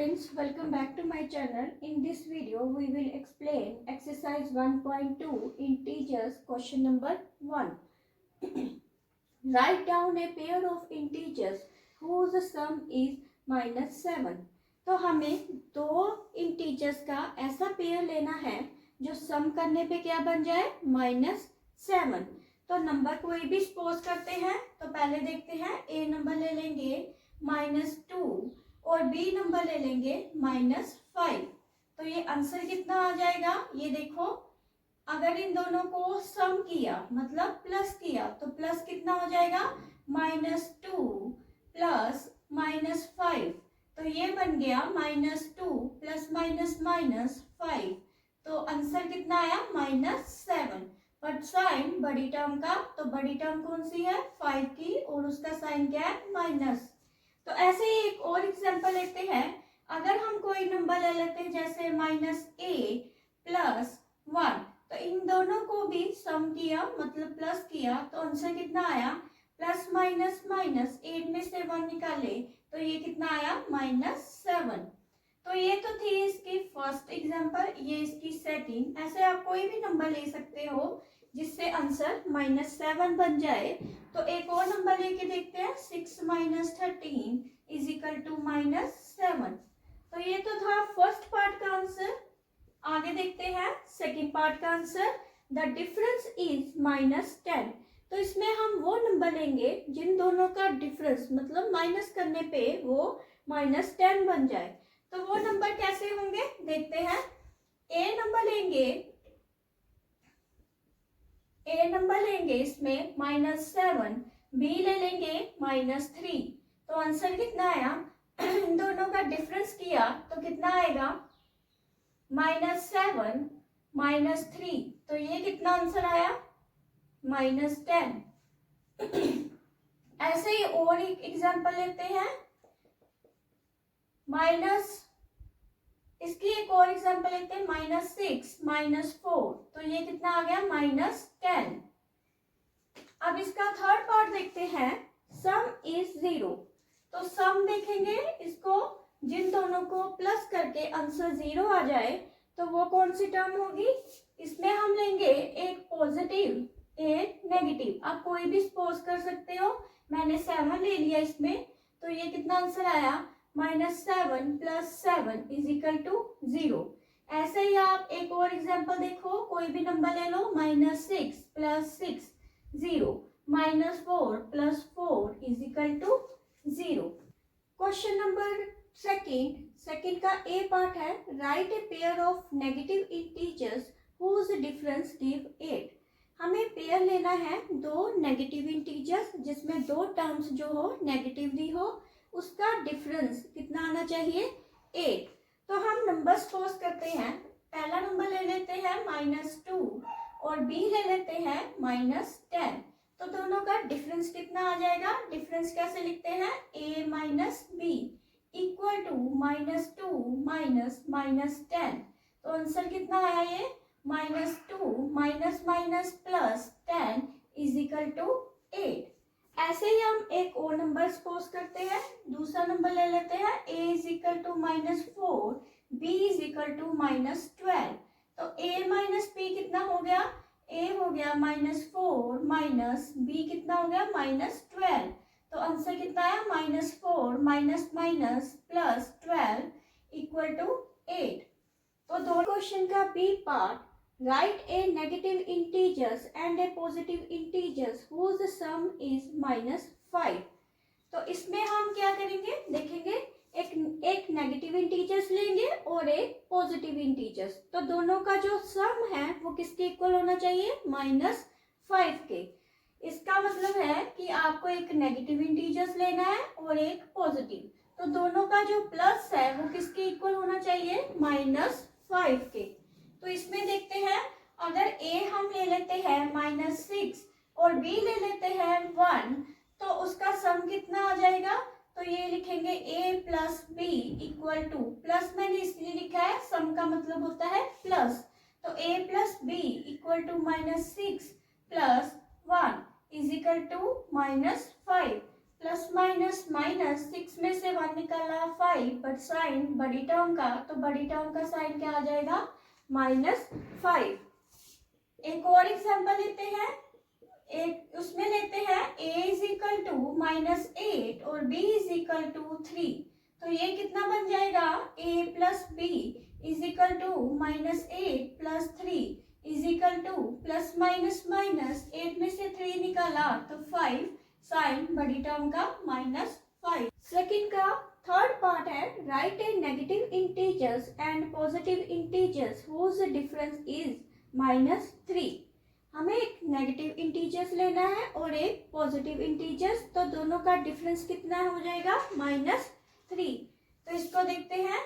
students, welcome back to my channel. In this video, we will explain exercise 1.2 integers question number 1. Write down a pair of integers whose sum is -7. तो हमें दो integers का ऐसा pair लेना है जो सम करने पे क्या बन जाए -7. तो नंबर कोई भी सपोज करते हैं. तो पहले देखते हैं, ए नंबर ले लेंगे -2 और बी नंबर ले लेंगे -5. तो ये आंसर कितना आ जाएगा, ये देखो. अगर इन दोनों को सम किया मतलब प्लस किया तो प्लस कितना हो जाएगा, -2 प्लस -5. तो ये बन गया -2 प्लस -5. तो आंसर कितना आया -7. बट साइन बड़ी टर्म का, तो बड़ी टर्म कौन सी है 5 की, और उसका साइन क्या है माइनस. तो ऐसे ही एक और एग्जांपल लेते हैं. अगर हम कोई नंबर ले लेते हैं जैसे -8 प्लस 1, तो इन दोनों को भी सम किया मतलब प्लस किया तो आंसर कितना आया, प्लस माइनस माइनस 8 में से 1 निकाले तो ये कितना आया -7. तो ये तो थी इसकी फर्स्ट एग्जांपल, ये इसकी सेकंड. ऐसे आप कोई भी नंबर ले सकते हो जिससे आंसर -7 बन जाए. तो एक और नंबर लेके देखते हैं, 6 - 13 = -7. तो ये तो था फर्स्ट पार्ट का आंसर. आगे देखते हैं सेकंड पार्ट का आंसर. The difference is -10. तो इसमें हम वो नंबर लेंगे जिन दोनों का डिफरेंस मतलब माइनस करने पे वो -10 बन जाए. तो वो नंबर कैसे होंगे देखते हैं. ए नंबर लेंगे इसमें -7, बी ले लेंगे -3. तो आंसर कितना आया, इन दोनों का डिफरेंस किया तो कितना आएगा, -7 -3. तो ये कितना आंसर आया, -10. ऐसे ही और एक एग्जांपल लेते हैं. इसकी एक और एग्जांपल लेते हैं, -6 -4. तो ये कितना आ गया, -10. अब इसका थर्ड पार्ट देखते हैं, सम इज 0. तो सम देखेंगे, इसको जिन दोनों को प्लस करके आंसर 0 आ जाए तो वो कौन सी टर्म होगी. इसमें हम लेंगे एक पॉजिटिव एक नेगेटिव. आप कोई भी सपोज कर सकते हो. मैंने 7 ले लिया इसमें. तो ये कितना आंसर आया, -7 + 7 = 0. ऐसे ही आप एक और एग्जांपल देखो, कोई भी नंबर ले लो, -6 + 6 0, -4 + 4 = 0. क्वेश्चन नंबर सेकंड का ए पार्ट है, write a pair of negative integers whose difference give 8. हमें पेयर लेना है दो नेगेटिव इंटीजर्स जिसमें दो टर्म्स जो हो नेगेटिव दी हो, उसका डिफरेंस कितना आना चाहिए, 8. तो हम नंबर सपोज करते हैं. पहला नंबर ले लेते हैं -2 और बी ले लेते हैं -10. तो दोनों का डिफरेंस कितना आ जाएगा, डिफरेंस कैसे लिखते हैं, a - b = -2 - -10. तो आंसर कितना आया, ये -2 -+ 10 = 8. ऐसे ही हम एक और नंबर सपोज करते हैं. दूसरा नंबर ले लेते हैं, a = -4 b = -12. तो a - b कितना हो गया, a हो गया -4 माइनस b कितना हो गया -12. तो आंसर कितना आया, -4 + -12 = 8. तो दो क्वेश्चन का B part, write a negative integers and a positive integers whose sum is -5. तो इसमें हम क्या करेंगे देखेंगे, एक नेगेटिव इंटीजर्स लेंगे और एक पॉजिटिव इंटीजर्स. तो दोनों का जो सम है वो किसके इक्वल होना चाहिए, -5 के. इसका मतलब है कि आपको एक नेगेटिव इंटीजर्स लेना है और एक पॉजिटिव. तो दोनों का जो प्लस है वो किसके इक्वल होना चाहिए, -5 के. तो इसमें देखते हैं, अगर a हम ले लेते हैं -6 और b ले लेते हैं 1, तो उसका सम कितना आ जाएगा. तो ये लिखेंगे a + b = प्लस मैंने इसलिए लिखा है, सम का मतलब होता है प्लस. तो a + b = -6 + 1 = -5 plus minus minus, 6 में से 1 निकाला 5, बट साइन बड़ी टर्म का, तो बड़ी टर्म का साइन क्या आ जाएगा, -5। एक और एग्जांपल लेते हैं, एक उसमें लेते हैं a इज इक्वल टू -8 और b इज इक्वल टू 3। तो ये कितना बन जाएगा, a plus B is equal to -8 plus 3 is equal to plus minus minus, 8 में से 3 निकाला तो 5, साइन बड़ी टर्म का -5। सेकंड का थर्ड पार्ट है, write a negative integers and positive integers whose difference is -3। हमें एक नेगेटिव इंटीजर्स लेना है और एक पॉजिटिव इंटीजर्स, तो दोनों का डिफरेंस कितना हो जाएगा, -3। तो इसको देखते हैं,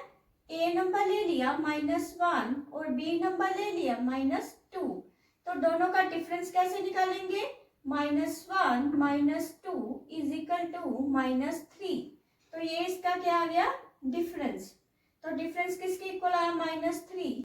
a नंबर ले लिया -1 और b नंबर ले लिया -2, तो दोनों का डिफरेंस कैसे निकालेंगे, -1 -2 इज इक्वल टू -3। तो ये इसका क्या आ गया, डिफरेंस। तो डिफरेंस किसके इक्वल आया, -3।